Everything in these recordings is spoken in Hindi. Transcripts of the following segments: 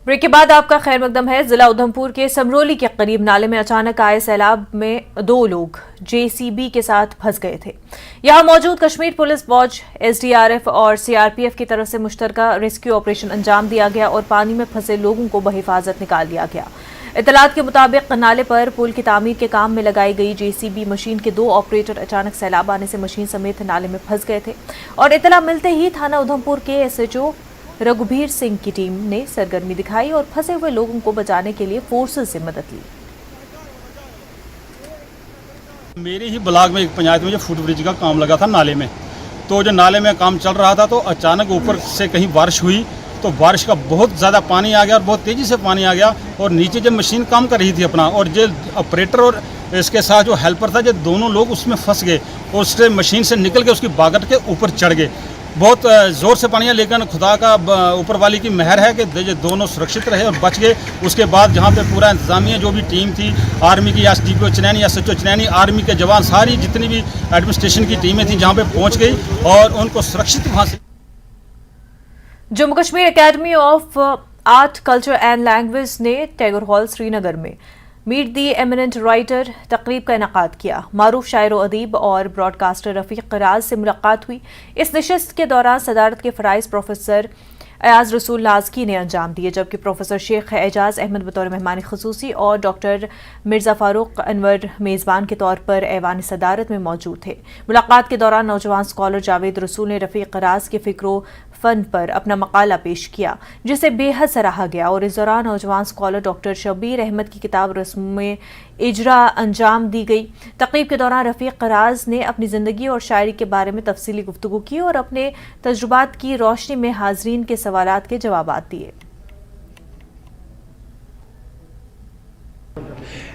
ब्रेक के बाद आपका खैर मकदम है। जिला उधमपुर के समरोली के करीब नाले में अचानक आए सैलाब में 2 लोग जेसीबी के साथ फंस गए थे। यहां मौजूद कश्मीर पुलिस फौज, एसडीआरएफ और सीआरपीएफ की तरफ से मुश्तरका रेस्क्यू ऑपरेशन अंजाम दिया गया और पानी में फंसे लोगों को बहिफाजत निकाल लिया गया। इतलात के मुताबिक नाले पर पुल की तामीर के काम में लगाई गई जेसीबी मशीन के 2 ऑपरेटर अचानक सैलाब आने से मशीन समेत नाले में फंस गए थे और इतला मिलते ही थाना उधमपुर के एसएचओ रघुबीर सिंह की टीम ने सरगर्मी दिखाई और फंसे हुए लोगों को बचाने के लिए फोर्सेस से मदद ली। मेरे ही ब्लॉक में एक पंचायत में जो फुट ब्रिज का काम लगा था नाले में, तो जो नाले में काम चल रहा था तो अचानक ऊपर से कहीं बारिश हुई तो बारिश का बहुत ज़्यादा पानी आ गया और बहुत तेज़ी से पानी आ गया और नीचे जब मशीन काम कर रही थी अपना और जो ऑपरेटर और इसके साथ जो हेल्पर था, जो दोनों लोग उसमें फंस गए और उससे मशीन से निकल के उसकी बागट के ऊपर चढ़ गए। बहुत ज़ोर से पानी है, लेकिन खुदा का ऊपर वाली की मेहर है कि दोनों सुरक्षित रहे और बच गए। उसके बाद जहाँ पे पूरा इंतजामिया जो भी टीम थी, आर्मी की SDPO Chenani, SHO Chenani, army के जवान, सारी जितनी भी एडमिनिस्ट्रेशन की टीमें थी जहाँ पे पहुँच गई और उनको सुरक्षित वहाँ से। Jammu Kashmir academy of art, culture and language ने टैगोर हॉल श्रीनगर में मीट दी एमिनेंट राइटर तकरीब का इनेकाद किया। मारूफ शायर व अदीब और ब्रॉडकास्टर रफ़ीक राज से मुलाकात हुई। इस नशिस्त के दौरान सदारत के फ़राइज़ प्रोफेसर अयाज रसूल लाजकी ने अंजाम दिए, जबकि प्रोफेसर शेख एजाज अहमद बतौर मेहमान खसूसी और डॉक्टर मिर्ज़ा फारूक अनवर मेज़बान के तौर पर ऐवान सदारत में मौजूद थे। मुलाकात के दौरान नौजवान स्कॉलर जावेद रसूल ने रफ़ीक राज के फ़िक्रो फ़न पर अपना मकाला पेश किया, जिसे बेहद सराहा गया और इस दौरान नौजवान स्कॉलर डॉक्टर शबीर अहमद की किताब रस्म इजरा अंजाम दी गई। तकरीब के दौरान रफ़ीक राज ने अपनी ज़िंदगी और शायरी के बारे में तफसीली गुफ्तगू की और अपने तजुर्बात की रोशनी में हाज़रीन के सवालात के जवाबात दिए।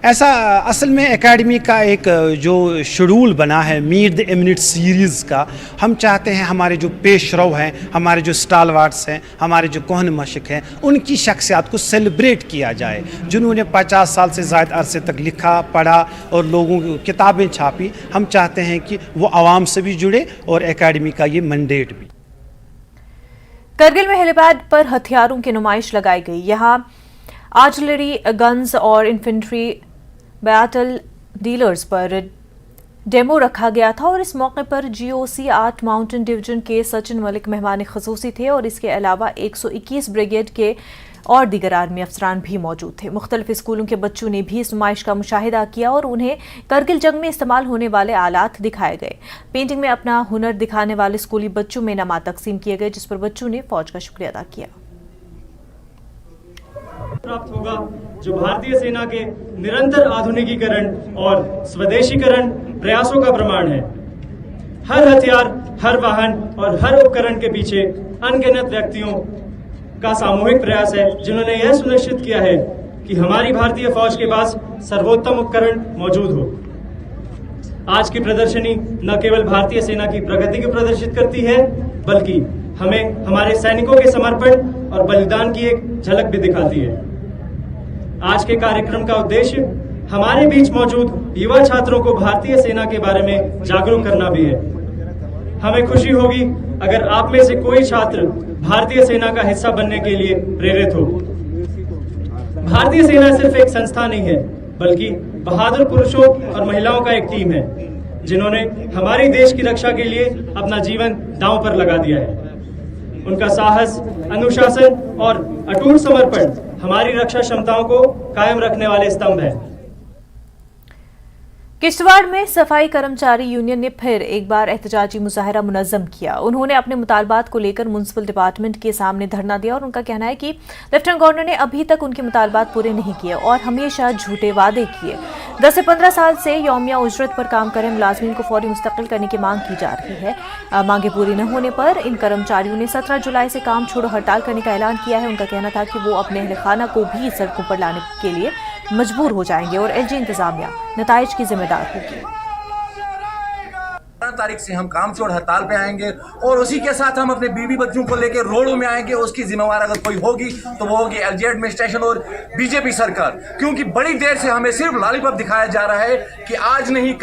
ऐसा असल में एकेडमी का एक जो शेड्यूल बना है मीट द एमिनेंट सीरीज़ का, हम चाहते हैं हमारे जो पेशरव हैं, हमारे जो स्टालवार्ड्स हैं, हमारे जो कोहन मशक हैं, उनकी शख्सियत को सेलिब्रेट किया जाए, जिन्होंने 50 साल से ज़्यादा अरसे तक लिखा, पढ़ा और लोगों की किताबें छापी। हम चाहते हैं कि वो आवाम से भी जुड़े और एकेडमी का ये मैंडेट भी। करगिल में हेलीपैड पर हथियारों की नुमाइश लगाई गई। यहाँ आर्टिलरी, गन्स और इन्फेंट्री बैटल डीलर्स पर डेमो रखा गया था और इस मौके पर जीओसी 8 माउंटेन डिवीजन के सचिन मलिक मेहमान खसूसी थे और इसके अलावा 121 ब्रिगेड के और दीगर आर्मी अफसरान भी मौजूद थे। मुख्तलिफ स्कूलों के बच्चों ने भी इस नुमाइश का मुशाहिदा किया और उन्हें करगिल जंग में इस्तेमाल होने वाले आलात दिखाए गए। पेंटिंग में अपना हुनर दिखाने वाले स्कूली बच्चों में इनामात तकसीम किए गए, जिस पर बच्चों ने फौज का शुक्रिया अदा किया। प्राप्त होगा जो भारतीय सेना के निरंतर आधुनिकीकरण और स्वदेशीकरण प्रयासों का प्रमाण है। हर हथियार, हर वाहन और हर उपकरण के पीछे अनगिनत व्यक्तियों का सामूहिक प्रयास है, जिन्होंने यह सुनिश्चित किया है कि हमारी भारतीय फौज के पास सर्वोत्तम उपकरण मौजूद हो। आज की प्रदर्शनी न केवल भारतीय सेना की प्रगति को प्रदर्शित करती है, बल्कि हमें हमारे सैनिकों के समर्पण और बलिदान की एक झलक भी दिखाती है। आज के कार्यक्रम का उद्देश्य हमारे बीच मौजूद युवा छात्रों को भारतीय सेना के बारे में जागरूक करना भी है। हमें खुशी होगी अगर आप में से कोई छात्र भारतीय सेना का हिस्सा बनने के लिए प्रेरित हो। भारतीय सेना सिर्फ एक संस्था नहीं है, बल्कि बहादुर पुरुषों और महिलाओं का एक टीम है, जिन्होंने हमारे देश की रक्षा के लिए अपना जीवन दांव पर लगा दिया है। उनका साहस, अनुशासन और अटूट समर्पण हमारी रक्षा क्षमताओं को कायम रखने वाले स्तंभ हैं। किश्तवाड़ में सफाई कर्मचारी यूनियन ने फिर एक बार एहतजाजी मुजाहरा मुनज़्ज़म किया। उन्होंने अपने मुतालबात को लेकर म्युनिसिपल डिपार्टमेंट के सामने धरना दिया और उनका कहना है कि लेफ्टिनेंट गवर्नर ने अभी तक उनके मुतालबात पूरे नहीं किए और हमेशा झूठे वादे किए। 10 से 15 साल से यौमिया उजरत पर काम करे मुलाजमीन को फौरी मुस्तकिल करने की मांग की जा रही है। मांगे पूरी न होने पर इन कर्मचारियों ने 17 जुलाई से काम छोड़ो हड़ताल करने का ऐलान किया है। उनका कहना था कि वो अपने अहल खाना को भी सड़कों पर लाने के लिए मजबूर हो जाएंगे और एलजी इंतजामिया नताइज की जिम्मेदार होगी। 15 तारीख से हम काम छोड़ हड़ताल पे आएंगे और उसी के साथ हम अपने बीवी बच्चों को लेकर रोडों में आएंगे। उसकी जिम्मेवार अगर कोई होगी तो वो होगी एलजी एडमिनिस्ट्रेशन और बीजेपी सरकार, क्योंकि बड़ी देर से हमें सिर्फ लॉलीपॉप दिखाया जा रहा है कि आज नहीं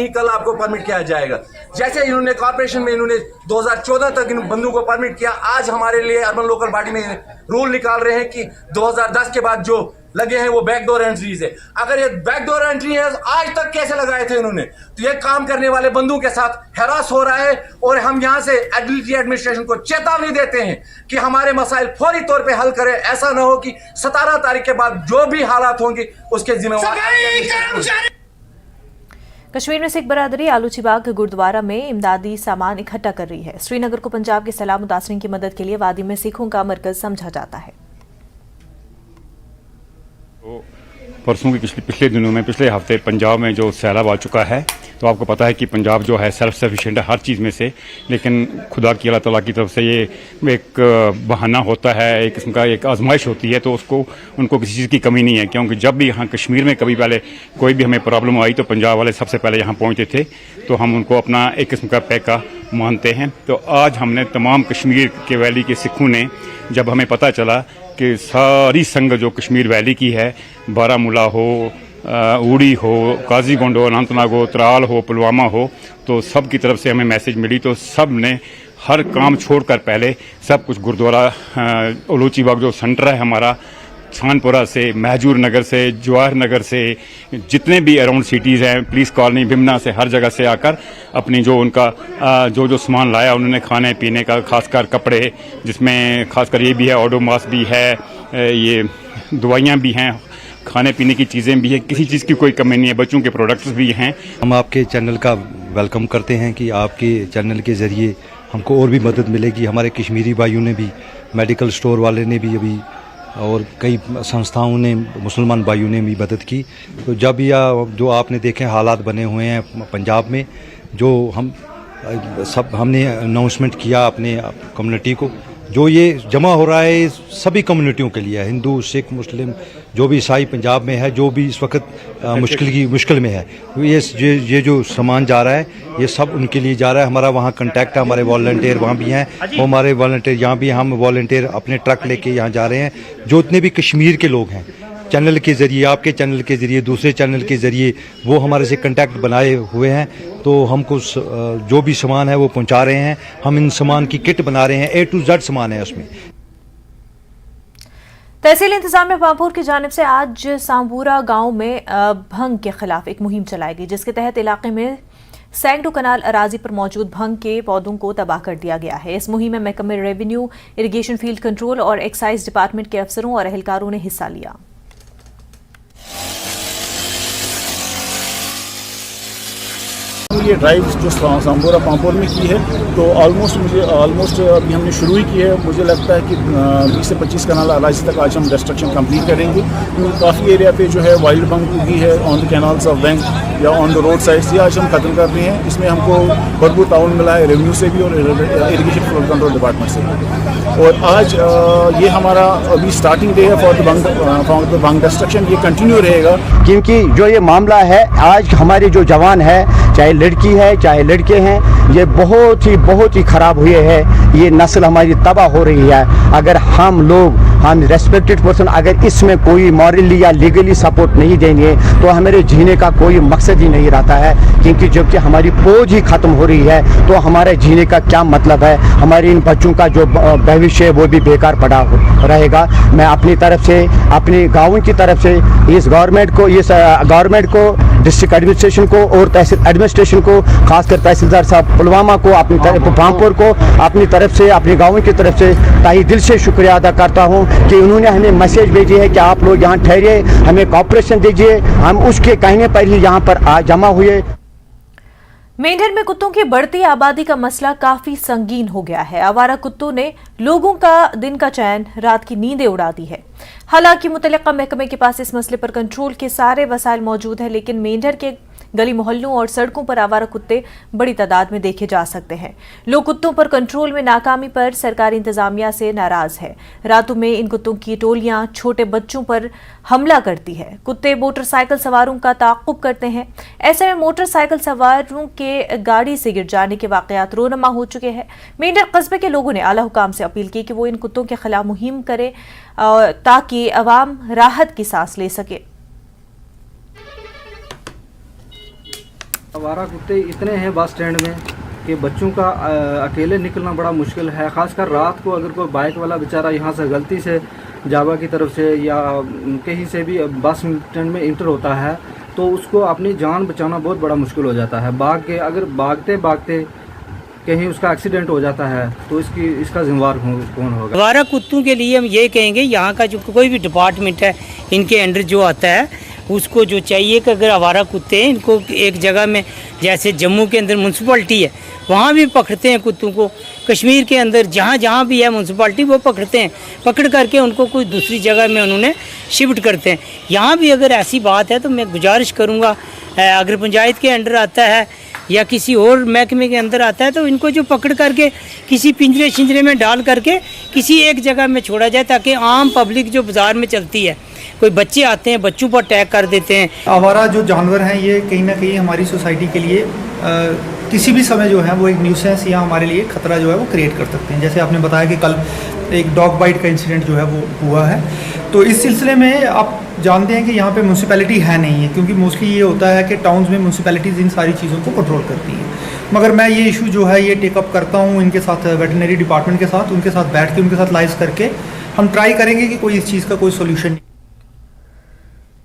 कल आपको परमिट किया जाएगा। जैसे इन्होंने कॉर्पोरेशन में इन्होंने 2014 तक इन बंदों को परमिट किया, आज हमारे लिए अर्बन लोकल बॉडी में रूल निकाल रहे हैं कि 2010 के बाद जो लगे हैं वो बैकडोर एंट्रीज है। अगर ये बैकडोर एंट्री है आज तक कैसे लगाए थे इन्होंने? तो ये काम करने वाले बंदों के साथ हैरास हो रहा है और हम यहां से एडमिनिस्ट्रेशन को चेतावनी देते हैं कि हमारे मसाइल फौरी तौर पे हल करें। ऐसा ना हो कि 17 तारीख के बाद जो भी हालात होंगे उसके जिम्मेवार। कश्मीर में सिख बरादरी आलूची बाग गुरुद्वारा में इमदादी सामान इकट्ठा कर रही है। श्रीनगर को पंजाब के सैलाब मुतासरीन की मदद के लिए वादी में सिखों का मरकज समझा जाता है। तो परसों के पिछले दिनों में, पिछले हफ्ते पंजाब में जो सैलाब आ चुका है, तो आपको पता है कि पंजाब जो है सेल्फ सफिशिएंट है हर चीज़ में से, लेकिन खुदा की अल्लाह ताला की तरफ से ये एक बहाना होता है, एक किस्म का एक आजमाइश होती है। तो उनको किसी चीज़ की कमी नहीं है, क्योंकि जब भी यहाँ कश्मीर में कभी पहले कोई भी हमें प्रॉब्लम आई तो पंजाब वाले सबसे पहले यहाँ पहुँचते थे, तो हम उनको अपना एक किस्म का पैका मानते हैं। तो आज हमने तमाम कश्मीर के वैली के सिखों ने, जब हमें पता चला कि सारी संगत जो कश्मीर वैली की है, बारामूला हो, उड़ी हो, काजीगुंड हो, अनंतनाग हो, त्राल हो, पुलवामा हो, तो सब की तरफ से हमें मैसेज मिली। तो सब ने हर काम छोड़कर पहले सब कुछ गुरुद्वारा आलूची बाग जो सेंटर है हमारा, खानपुरा से, महजूर नगर से, जवाहर नगर से, जितने भी अराउंड सिटीज़ हैं, पुलिस कॉलोनी, बिमना से, हर जगह से आकर अपनी जो उनका जो सामान लाया उन्होंने, खाने पीने का, खासकर कपड़े, जिसमें खासकर ये भी है, ओडोमॉस भी है, ये दवाइयाँ भी हैं, खाने पीने की चीज़ें भी हैं, किसी चीज़ की कोई कमी नहीं है, बच्चों के प्रोडक्ट्स भी हैं। हम आपके चैनल का वेलकम करते हैं कि आपके चैनल के ज़रिए हमको और भी मदद मिलेगी। हमारे कश्मीरी भाइयों ने भी, मेडिकल स्टोर वाले ने भी अभी, और कई संस्थाओं ने, मुसलमान भाइयों ने भी मदद की। तो जब यह जो आपने देखे हालात बने हुए हैं पंजाब में, जो हमने अनाउंसमेंट किया अपने कम्युनिटी को, जो ये जमा हो रहा है सभी कम्युनिटियों के लिए, हिंदू, सिख, मुस्लिम, जो भी ईसाई पंजाब में है, जो भी इस वक्त मुश्किल में है, ये जो सामान जा रहा है ये सब उनके लिए जा रहा है। हमारा वहाँ कांटेक्ट है, हमारे वॉलंटियर वहाँ भी हैं, वो हमारे वॉलंटियर यहाँ भी, हम वॉलंटियर अपने ट्रक लेके यहाँ जा रहे हैं। जो इतने भी कश्मीर के लोग हैं, चैनल के ज़रिए, आपके चैनल के ज़रिए, दूसरे चैनल के ज़रिए, वो हमारे से कांटेक्ट बनाए हुए हैं, तो हमको जो भी सामान है वो पहुंचा रहे हैं। हम इन सामान की किट बना रहे हैं, A to Z सामान है उसमें। तहसील इंतजामिया पामपुर की जानिब से आज सांबूरा गांव में भंग के खिलाफ एक मुहिम चलाई गई, जिसके तहत इलाके में सैकड़ों कनाल अराजी पर मौजूद भंग के पौधों को तबाह कर दिया गया है। इस मुहिम में महकमे रेवेन्यू, इरिगेशन, फील्ड कंट्रोल और एक्साइज डिपार्टमेंट के अफसरों और एहलकारों ने हिस्सा लिया। ये ड्राइव जो सांबूरा पामपुर में की है, तो ऑलमोस्ट अभी हमने शुरू ही की है। मुझे लगता है कि 20 से 25 कनाल अराजी तक आज हम डिस्ट्रक्शन कंप्लीट करेंगे, क्योंकि काफ़ी एरिया पे जो है वाइल्ड बंग भी है on the canals of bank या ऑन द रोड साइड्स, ये आज हम खत्म कर रहे हैं। इसमें हमको भरपूर ताउन मिला है रेवेन्यू से भी और इरिगेशन फ्लड कंट्रोल डिपार्टमेंट से भी। और आज ये हमारा अभी स्टार्टिंग डे है फॉर द बंग डिस्ट्रक्शन, ये कंटिन्यू रहेगा। क्योंकि जो ये मामला है, आज हमारे जो जवान है, चाहे लड़की है चाहे लड़के हैं, ये बहुत ही ख़राब हुए हैं। ये नस्ल हमारी तबाह हो रही है। अगर हम रेस्पेक्टेड पर्सन अगर इसमें कोई मॉरली या लीगली सपोर्ट नहीं देंगे तो हमारे जीने का कोई मकसद ही नहीं रहता है, क्योंकि जबकि हमारी फौज ही ख़त्म हो रही है तो हमारे जीने का क्या मतलब है। हमारे इन बच्चों का जो भविष्य है वो भी बेकार पड़ा रहेगा। मैं अपनी तरफ से, अपने गाँव की तरफ से इस गवर्नमेंट को, डिस्ट्रिक्ट एडमिनिस्ट्रेशन को और तहसील एडमिनिस्ट्रेशन को, खासकर तहसीलदार साहब पुलवामा को, अपनी तरफ पामपुर को, अपनी तरफ से, अपने गाँव की तरफ से तहे दिल से शुक्रिया अदा करता हूँ कि उन्होंने हमें मैसेज भेजी है कि आप लोग यहाँ ठहरिए, हमें कॉपरेशन दीजिए। हम उसके कहने पर ही यहाँ पर जमा हुए। मेंढर में कुत्तों की बढ़ती आबादी का मसला काफी संगीन हो गया है। आवारा कुत्तों ने लोगों का दिन का चैन, रात की नींदें उड़ा दी है। हालांकि मुतल्लिका महकमे के पास इस मसले पर कंट्रोल के सारे वसाइल मौजूद हैं, लेकिन मेंढर के गली मोहल्लों और सड़कों पर आवारा कुत्ते बड़ी तादाद में देखे जा सकते हैं। लोग कुत्तों पर कंट्रोल में नाकामी पर सरकारी इंतजामिया से नाराज है। रातों में इन कुत्तों की टोलियां छोटे बच्चों पर हमला करती है। कुत्ते मोटरसाइकिल सवारों का ताक़ुब करते हैं। ऐसे में मोटरसाइकिल सवारों के गाड़ी से गिर जाने के वाक़यात रोनमा हो चुके हैं। मेंढर कस्बे के लोगों ने आला हुकाम से अपील की कि वो इन कुत्तों के खिलाफ मुहिम करे ताकि अवाम राहत की सांस ले सके। आवारा कुत्ते इतने हैं बस स्टैंड में कि बच्चों का अकेले निकलना बड़ा मुश्किल है, ख़ासकर रात को अगर कोई बाइक वाला बेचारा यहाँ से गलती से जावा की तरफ से या कहीं से भी बस स्टैंड में इंटर होता है तो उसको अपनी जान बचाना बहुत बड़ा मुश्किल हो जाता है। अगर भागते भागते कहीं उसका एक्सीडेंट हो जाता है तो इसका जिम्मेवार कौन होगा? आवारा कुत्तों के लिए हम ये कहेंगे यहाँ का जो कोई भी डिपार्टमेंट है इनके अंडर जो आता है उसको जो चाहिए कि अगर आवारा कुत्ते हैं इनको एक जगह में, जैसे जम्मू के अंदर म्यूनसिपलिटी है वहाँ भी पकड़ते हैं कुत्तों को, कश्मीर के अंदर जहाँ जहाँ भी है म्यूनसिपलिटी वो पकड़ते हैं, पकड़ करके उनको कोई दूसरी जगह में उन्होंने शिफ्ट करते हैं। यहाँ भी अगर ऐसी बात है तो मैं गुजारिश करूँगा अगर पंचायत के अंडर आता है या किसी और महकमे के अंदर आता है तो इनको जो पकड़ करके किसी पिंजरे शिंजरे में डाल करके किसी एक जगह में छोड़ा जाए ताकि आम पब्लिक जो बाज़ार में चलती है, कोई बच्चे आते हैं बच्चों पर अटैक कर देते हैं। आवारा जो जानवर हैं ये कहीं ना कहीं हमारी सोसाइटी के लिए किसी भी समय जो है वो एक न्यूसेंस या हमारे लिए खतरा जो है वो क्रिएट कर सकते हैं। जैसे आपने बताया कि कल एक डॉग बाइट का इंसिडेंट जो है वो हुआ है, तो इस सिलसिले में आप जानते हैं कि यहाँ पे म्यूनसिपैलिटी है नहीं है, क्योंकि मोस्टली ये होता है कि टाउन्स में म्यूनसिपैलिटीज़ इन सारी चीज़ों को कंट्रोल करती हैं। मगर मैं ये इशू जो है ये टेकअप करता हूँ इनके साथ, वेटरनरी डिपार्टमेंट के साथ, उनके साथ बैठ के उनके साथ लाइव करके हम ट्राई करेंगे कि कोई इस चीज़ का कोई सोल्यूशन